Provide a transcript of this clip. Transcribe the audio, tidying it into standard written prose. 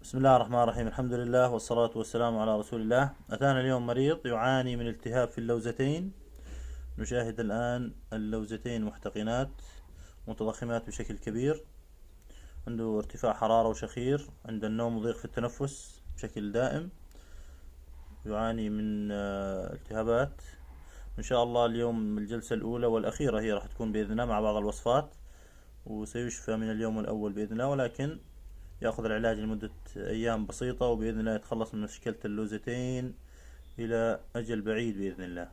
بسم الله الرحمن الرحيم. الحمد لله والصلاة والسلام على رسول الله. أتانا اليوم مريض يعاني من التهاب في اللوزتين. نشاهد الآن اللوزتين محتقنات متضخمات بشكل كبير. عنده ارتفاع حرارة وشخير عند النوم وضيق في التنفس بشكل دائم. يعاني من التهابات. إن شاء الله اليوم الجلسة الأولى والأخيرة هي راح تكون بإذن الله مع بعض الوصفات، وسيشفى من اليوم الأول بإذن الله، ولكن يأخذ العلاج لمدة أيام بسيطة، وبإذن الله يتخلص من مشكلة اللوزتين إلى أجل بعيد بإذن الله.